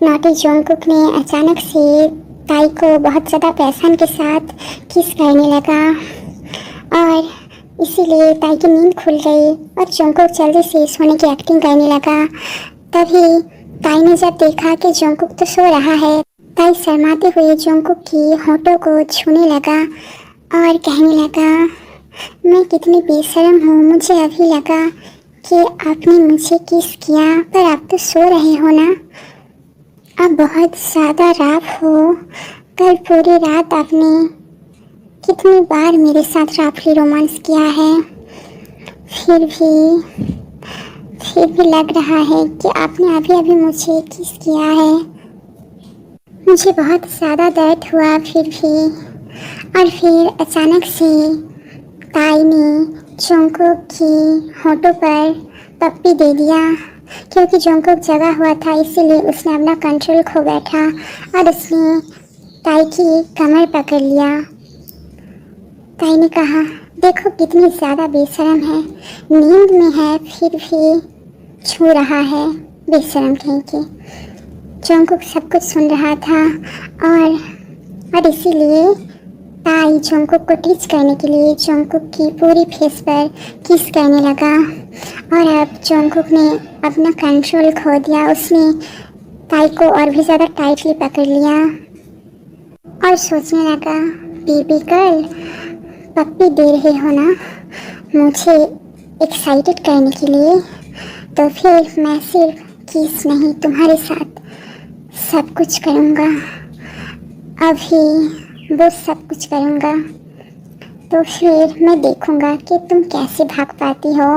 Naughty Jungkook ने अचानक से ताई को बहुत ज़्यादा पैशन के साथ किस करने लगा और इसीलिए ताई की नींद खुल गई और जोंगकुक जल्दी से सोने की एक्टिंग करने लगा। तभी ताई ने जब देखा कि जोंगकुक तो सो रहा है, ताई शर्माते हुए जोंगकुक की होठों को छूने लगा और कहने लगा, मैं कितनी बेशर्म हूँ, मुझे अभी लगा कि आपने मुझे किस किया, पर आप तो सो रहे हो ना। आप बहुत ज़्यादा रात हो, कल पूरी रात आपने कितनी बार मेरे साथ रात्रि रोमांस किया है, फिर भी लग रहा है कि आपने अभी अभी मुझे किस किया है। मुझे बहुत ज़्यादा दर्द हुआ फिर भी। और फिर अचानक से ताई ने जोंगकुक की होठों पर पप्पी दे दिया। क्योंकि जोंगकुक जगा हुआ था इसीलिए उसने अपना कंट्रोल खो बैठा और उसने ताई की कमर पकड़ लिया। ताई ने कहा, देखो कितनी ज़्यादा बेशर्म है, नींद में है फिर भी छू रहा है, बेशर्म कहीं के। जोंगकुक सब कुछ सुन रहा था और इसीलिए ताई जोंगकुक को टीच करने के लिए जोंगकुक की पूरी फेस पर किस करने लगा। और अब जोंगकुक ने अपना कंट्रोल खो दिया, उसने ताई को और भी ज़्यादा टाइटली पकड़ लिया और सोचने लगा, बेबी गर्ल, पप्पी दे रहे हो ना मुझे एक्साइटेड करने के लिए, तो फिर मैं सिर्फ किस नहीं तुम्हारे साथ सब कुछ करूँगा, अभी वो सब कुछ करूँगा, तो फिर मैं देखूँगा कि तुम कैसे भाग पाती हो।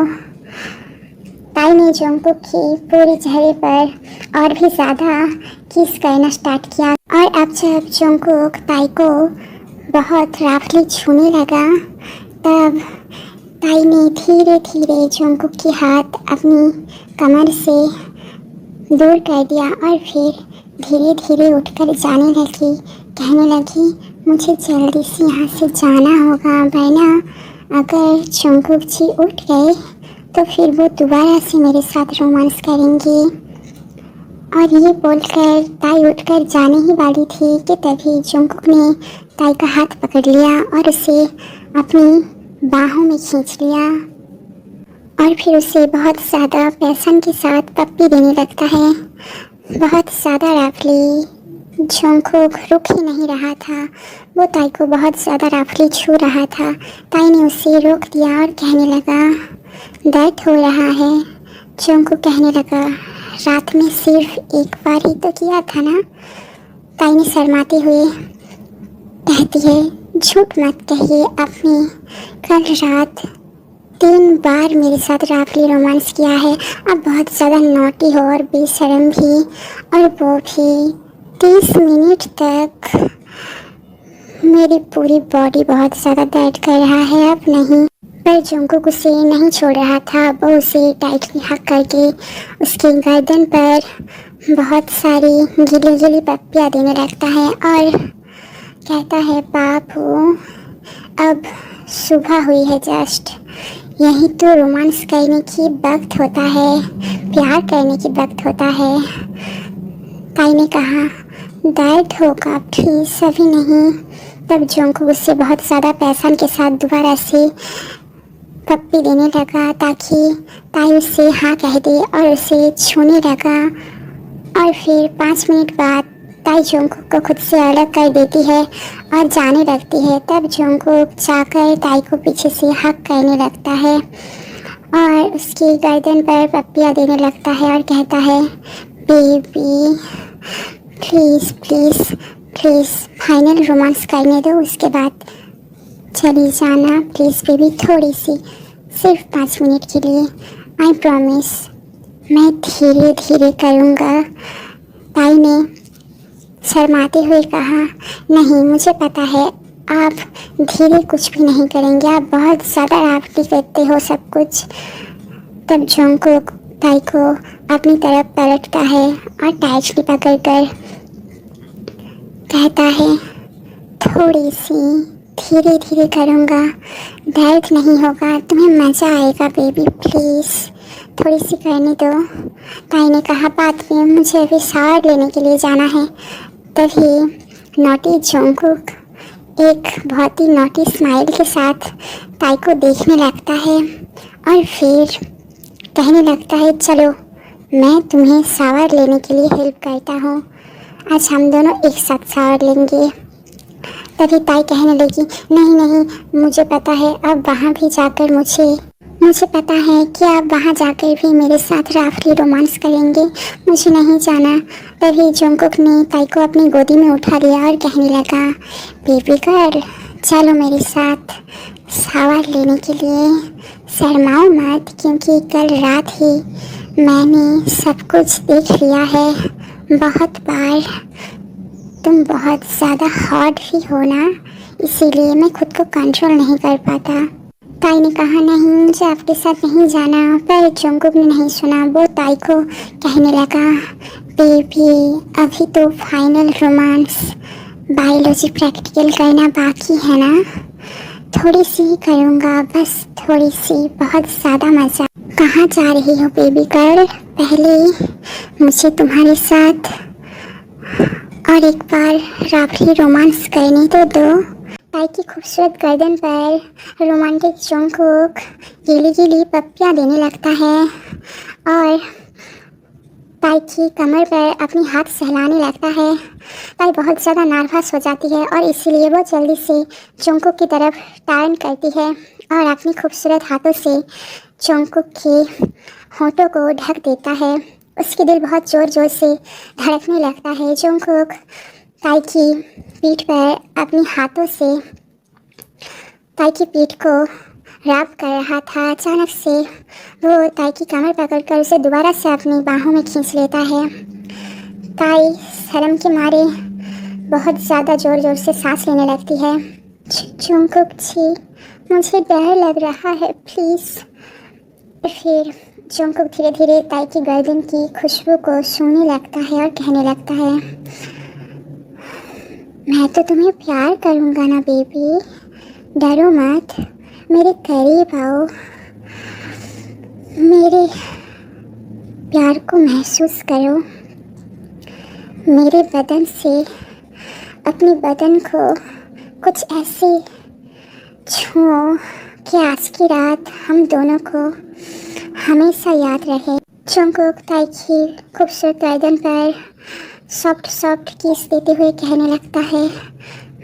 ताई ने जोंगकुक की पूरे चेहरे पर और भी ज़्यादा किस करना स्टार्ट किया। और अब जब जोंगकुक ताई को बहुत रफली छूने लगा, तब ताई ने धीरे धीरे जोंगकुक की हाथ अपनी कमर से दूर कर दिया और फिर धीरे धीरे उठकर जाने लगी। कहने लगी, मुझे जल्दी से यहाँ से जाना होगा, वरना अगर जोंगकुक जी उठ गए तो फिर वो दोबारा से मेरे साथ रोमांस करेंगे। और ये बोलकर ताई उठकर जाने ही वाली थी कि तभी जोंगकुक ने ताई का हाथ पकड़ लिया और उसे अपनी बाहों में खींच लिया और फिर उसे बहुत ज़्यादा पैशन के साथ पप्पी देने लगता है, बहुत ज़्यादा रफली। जोंगकुक रुक ही नहीं रहा था, वो ताई को बहुत ज़्यादा रफली छू रहा था। ताई ने उसे रोक दिया और कहने लगा, दर्द हो रहा है। जोंगकुक कहने लगा, रात में सिर्फ एक बार ही तो किया था ना। ताई ने शर्माते हुए कहती है, झूठ मत कहिए, आपने कल रात 3 बार मेरे साथ रफली रोमांस किया है। आप बहुत ज़्यादा नॉटी हो और बेशर्म भी, और वो भी 30 मिनट तक। मेरी पूरी बॉडी बहुत ज़्यादा दर्द कर रहा है अब नहीं। पर जोंगकुक उसे नहीं छोड़ रहा था, वो उसे टाइटली हक करके उसकी गर्दन पर बहुत सारी गीली गीली पप्पियाँ देने लगता है और कहता है, बाबू अब सुबह हुई है जस्ट, यही तो रोमांस करने की वक्त होता है, प्यार करने की वक्त होता है। ताई ने कहा, दर्द होगा प्लीज़, अभी नहीं। तब जोंगकुक उससे बहुत ज़्यादा पैशन के साथ दोबारा से पप्पी देने लगा ताकि ताई उससे हाँ कह दे और उसे छूने लगा। और फिर 5 मिनट बाद ताई जोंगकुक को खुद से अलग कर देती है और जाने लगती है। तब जोंगकुक जाकर ताई को पीछे से हक करने लगता है और उसकी गर्दन पर पप्पियाँ देने लगता है और कहता है, baby please please please final romance करने दो, उसके बाद चली जाना प्लीज़ बेबी, थोड़ी सी, सिर्फ 5 मिनट के लिए, आई प्रॉमिस, मैं धीरे धीरे करूँगा। ताई ने शर्माते हुए कहा, नहीं मुझे पता है आप धीरे कुछ भी नहीं करेंगे, आप बहुत ज़्यादा राफ्टी करते हो सब कुछ। तब जोंगकुक ताई को अपनी तरफ पलटता है और टाइटली पकड़कर कहता है, थोड़ी सी धीरे धीरे करूँगा, दर्द नहीं होगा, तुम्हें मज़ा आएगा बेबी, प्लीज़ थोड़ी सी करने दो। ताई ने कहा, बाद में मुझे अभी शावर लेने के लिए जाना है। तभी नोटी जोंगकुक एक बहुत ही नोटी स्माइल के साथ ताई को देखने लगता है और फिर कहने लगता है, चलो मैं तुम्हें शावर लेने के लिए हेल्प करता हूँ, आज हम दोनों एक साथ शावर लेंगे। तभी ताई कहने लगी, नहीं नहीं, मुझे पता है अब वहाँ भी जाकर मुझे पता है कि आप वहाँ जाकर भी मेरे साथ राफली रोमांस करेंगे, मुझे नहीं जाना। तभी जोंगकुक ने ताई को अपनी गोदी में उठा लिया और कहने लगा, बेबी गर्ल चलो मेरे साथ शावर लेने के लिए, शर्माओ मत, क्योंकि कल रात ही मैंने सब कुछ देख लिया है बहुत बार। तुम बहुत ज़्यादा हॉट भी हो ना, इसीलिए मैं खुद को कंट्रोल नहीं कर पाता। ताई ने कहा, नहीं मुझे आपके साथ नहीं जाना। पर जोंगकुक ने नहीं सुना, वो ताई को कहने लगा, बेबी अभी तो फाइनल रोमांस बायोलॉजी प्रैक्टिकल करना बाकी है ना, थोड़ी सी ही करूँगा, बस थोड़ी सी, बहुत ज़्यादा मज़ा। कहाँ जा रही हो बेबी गर्ल, पहले मुझे तुम्हारे साथ और एक बार राफली रोमांस करने तो दो। ताई की खूबसूरत गर्दन पर रोमांटिक जोंगकुक गीली गीली पप्पियाँ देने लगता है और ताई की कमर पर अपनी हाथ सहलाने लगता है। ताई बहुत ज़्यादा नर्वस हो जाती है और इसीलिए वो जल्दी से जोंगकुक की तरफ टर्न करती है और अपनी खूबसूरत हाथों से जोंगकुक के होठों को ढक देता है। उसकी दिल बहुत ज़ोर ज़ोर से धड़कने लगता है। जोंगकुक ताई की पीठ पर अपनी हाथों से ताई की पीठ को रब कर रहा था। अचानक से वो ताई की कमर पकड़कर उसे दोबारा से अपनी बाहों में खींच लेता है। ताई शर्म के मारे बहुत ज़्यादा ज़ोर ज़ोर से सांस लेने लगती है। जोंगकुक जी, मुझे डर लग रहा है, प्लीज़। फिर जोंगकुक धीरे धीरे ताई की गर्दन की खुशबू को सूंघने लगता है और कहने लगता है, मैं तो तुम्हें प्यार करूँगा ना बेबी, डरो मत, मेरे करीब आओ, मेरे प्यार को महसूस करो, मेरे बदन से अपने बदन को कुछ ऐसे छुओ कि आज की रात हम दोनों को हमेशा याद रहे। जोंगकुक ताई की खूबसूरत गर्दन पर सॉफ्ट सॉफ्ट किस देते हुए कहने लगता है,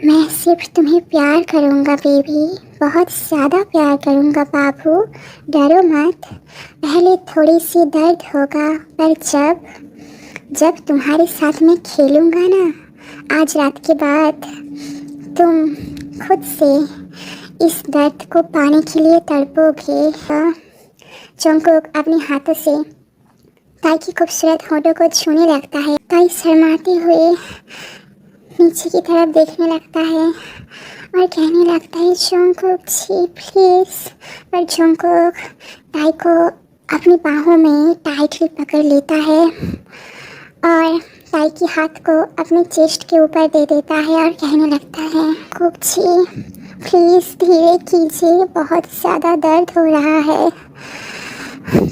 मैं सिर्फ तुम्हें प्यार करूँगा बेबी, बहुत ज़्यादा प्यार करूँगा बाबू, डरो मत। पहले थोड़ी सी दर्द होगा, पर जब तुम्हारे साथ मैं खेलूँगा ना, आज रात के बाद तुम खुद से इस दर्द को पाने के लिए तड़पोगे। जोंगकुक अपने हाथों से ताई की खूबसूरत होठों को छूने लगता है। ताई शर्माते हुए नीचे की तरफ देखने लगता है और कहने लगता है, जोंगकुक जी प्लीज़। पर जोंगकुक ताई को अपनी बाहों में टाइटली पकड़ लेता है और ताई की हाथ को अपने चेस्ट के ऊपर दे देता है और कहने लगता है, कुक जी प्लीज़ धीरे कीजिए, बहुत ज़्यादा दर्द हो रहा है।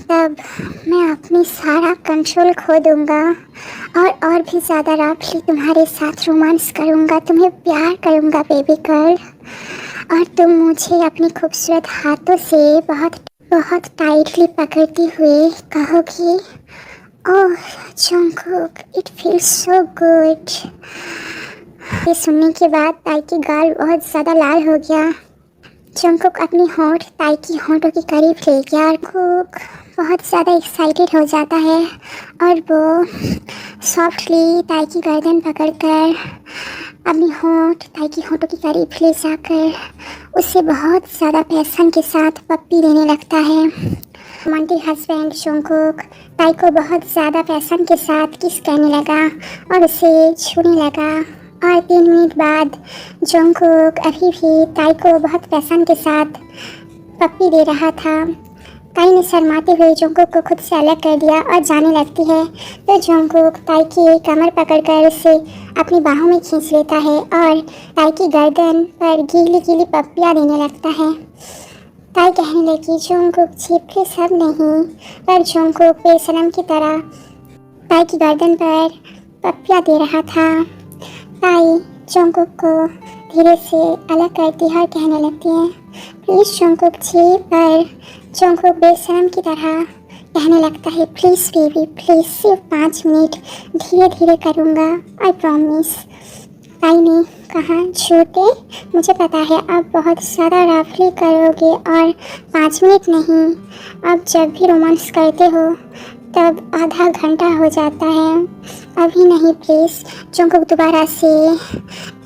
तब मैं अपनी सारा कंट्रोल खो दूँगा और भी ज़्यादा राफली तुम्हारे साथ रोमांस करूँगा, तुम्हें प्यार करूँगा बेबी गर्ल, और तुम मुझे अपने खूबसूरत हाथों से बहुत बहुत टाइटली पकड़ती हुए कहोगी, oh Jungkook it feels so good. ये सुनने के बाद ताई की गाल बहुत ज़्यादा लाल हो गया। जोंगकुक अपनी होंठ ताई की होंठों के करीब ले गया और कुक बहुत ज़्यादा एक्साइटेड हो जाता है और वो सॉफ्टली ताई की गर्दन पकड़कर अपनी होंठ ताई की होंठों के करीब ले जाकर उसे बहुत ज़्यादा पैशन के साथ पप्पी देने लगता है। रोमांटिक हस्बैंड जोंगकुक ताई को बहुत ज़्यादा पैशन के साथ किस करने लगा और उसे छूने लगा और 3 मिनट बाद जोंगकुक अभी भी ताई को बहुत पैशन के साथ पप्पी दे रहा था। ताई ने शर्माते हुए जोंगकुक को खुद से अलग कर दिया और जाने लगती है, तो जोंगकुक ताई की कमर पकड़कर उसे अपनी बाहों में खींच लेता है और ताई की गर्दन पर गीली गीली पप्पियाँ देने लगता है। ताई कहने लगी, जंगकुक जी प्लीज अब नहीं। पर जंगकुक बेशरम की तरह ताई की गर्दन पर पप्पियाँ दे रहा था। ताई जंगकुक को धीरे से अलग करती है और कहने लगती है, प्लीज़ जंगकुक जी। पर जंगकुक बेशरम की तरह कहने लगता है, प्लीज़ बेबी प्लीज़, सिर्फ 5 मिनट, धीरे धीरे करूँगा, आई प्रॉमिस। ताई ने कहा, झूठे, मुझे पता है आप बहुत ज़्यादा रफली करोगे और 5 मिनट नहीं, आप जब भी रोमांस करते हो तब आधा घंटा हो जाता है, अभी नहीं प्लीज़। जंगकुक दोबारा से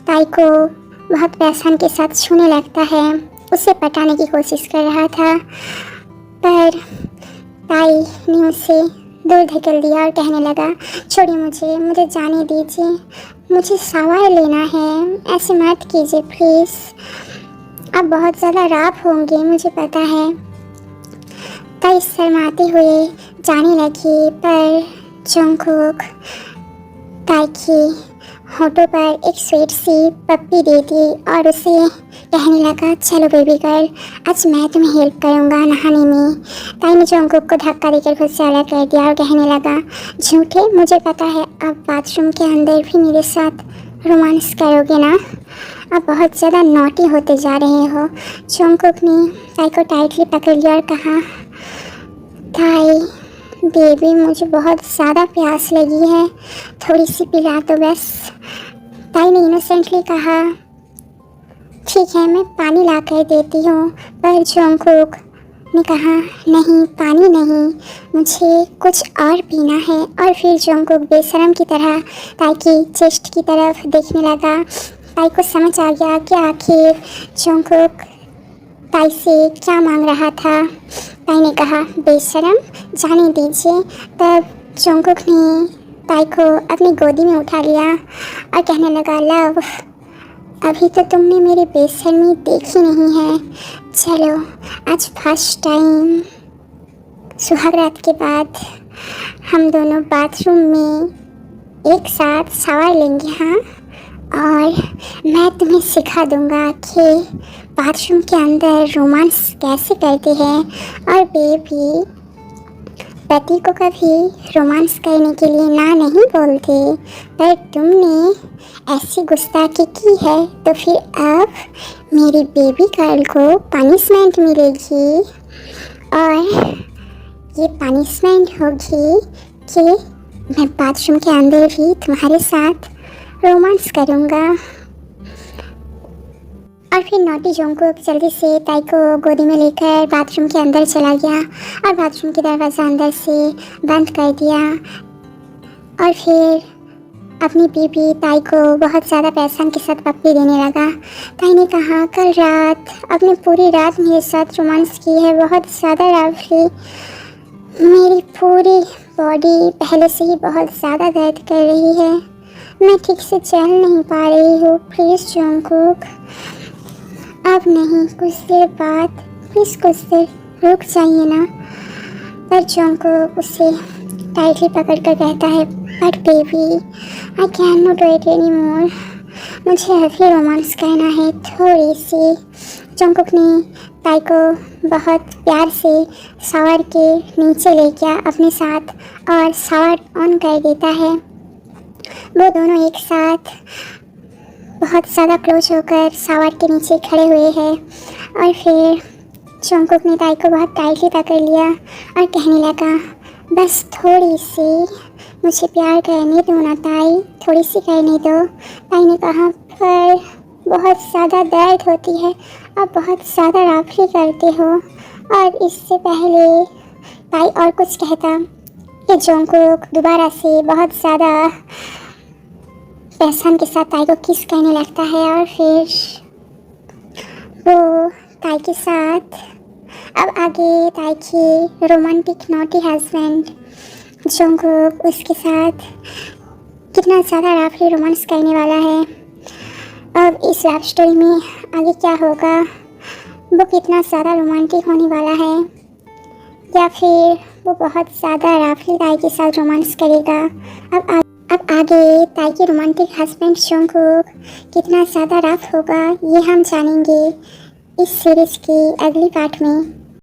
ताई को बहुत पैशन के साथ छूने लगता है, उसे पटाने की कोशिश कर रहा था। पर ताई ने उसे दूर धकेल दिया और कहने लगा, छोड़िए मुझे जाने दीजिए, मुझे शावर लेना है, ऐसे मत कीजिए प्लीज़, आप बहुत ज़्यादा रफ होंगे, मुझे पता है। ताई शर्माते हुए जाने लगी, पर जंगकुक ताई की होठों पर एक स्वीट सी पप्पी दे दी और उसे कहने लगा, चलो बेबी गर्ल, आज मैं तुम्हें हेल्प करूँगा नहाने में। ताई ने जंगकुक को धक्का देकर खुद से अलग कर दिया और कहने लगा, झूठे, मुझे पता है आप बाथरूम के अंदर भी मेरे साथ रोमांस करोगे ना, आप बहुत ज़्यादा नॉटी होते जा रहे हो। जंगकुक ने ताई को टाइटली पकड़ लिया और कहा, ताई बेबी मुझे बहुत ज़्यादा प्यास लगी है, थोड़ी सी पिला दो बस। ताई ने इनोसेंटली कहा, ठीक है मैं पानी ला कर देती हूँ। पर जंगकुक ने कहा, नहीं पानी नहीं, मुझे कुछ और पीना है। और फिर जंगकुक बेशरम की तरह ताई की चेस्ट की तरफ देखने लगा। ताई को समझ आ गया कि आखिर जंगकुक ताई से क्या मांग रहा था। ताई ने कहा, बेशरम जाने दीजिए। तब जंगकुक ने ताई को अपनी गोदी में उठा लिया और कहने लगा, लव अभी तो तुमने मेरी बेशर्मी देखी नहीं है, चलो आज फर्स्ट टाइम सुहागरात के बाद हम दोनों बाथरूम में एक साथ शावर लेंगे। हाँ, और मैं तुम्हें सिखा दूंगा कि बाथरूम के अंदर रोमांस कैसे करते हैं। और बेबी पति को कभी रोमांस करने के लिए ना नहीं बोलते, पर तुमने ऐसी गुस्ताखी की है तो फिर अब मेरी बेबी गर्ल को पनिशमेंट मिलेगी। और ये पनिशमेंट होगी कि मैं बाथरूम के अंदर भी तुम्हारे साथ रोमांस करूँगा। और फिर नॉटी जंगकुक जल्दी से ताई को गोदी में लेकर बाथरूम के अंदर चला गया और बाथरूम की दरवाज़ा अंदर से बंद कर दिया। और फिर अपनी बीबी ताई को बहुत ज़्यादा पैशन के साथ पप्पी देने लगा। ताई ने कहा, कल रात आपने पूरी रात मेरे साथ रोमांस की है, बहुत ज़्यादा रफली, मेरी पूरी बॉडी पहले से ही बहुत ज़्यादा दर्द कर रही है, मैं ठीक से चल नहीं पा रही हूँ, प्लीज़ जंगकुक अब नहीं, कुछ देर बाद, प्लीज़ कुछ देर रुक जाइए ना। पर जंगकुक उसे टाइटली पकड़ कर कहता है, but baby I can not wait any more, मुझे अभी रोमांस करना है थोड़ी सी। जंगकुक ने ताई को बहुत प्यार से शावर के नीचे ले गया अपने साथ और शावर ऑन कर देता है। वो दोनों एक साथ बहुत ज़्यादा क्लोज होकर शावर के नीचे खड़े हुए हैं। और फिर जंगकुक ने ताई को बहुत टाइटली पकड़ लिया और कहने लगा, बस थोड़ी सी मुझे प्यार करने दो ना ताई, थोड़ी सी करने दो। ताई ने कहा, पर बहुत ज़्यादा दर्द होती है, आप बहुत ज़्यादा रफली करते हो। और इससे पहले ताई और कुछ कहता कि जंगकुक दोबारा से बहुत ज़्यादा पैशन के साथ ताई को किस करने लगता है। और फिर वो ताई के साथ अब आगे ताई की रोमांटिक नॉटी हस्बैंड जंगकुक उसके साथ कितना ज़्यादा रफली रोमांस करने वाला है। अब इस लव स्टोरी में आगे क्या होगा, वो कितना ज़्यादा रोमांटिक होने वाला है, या फिर वो बहुत ज़्यादा रफली ताई के साथ रोमांस करेगा। अब आगे ताई की रोमांटिक हस्बैंड जंगकुक कितना ज़्यादा रफ होगा, ये हम जानेंगे इस सीरीज की अगली पार्ट में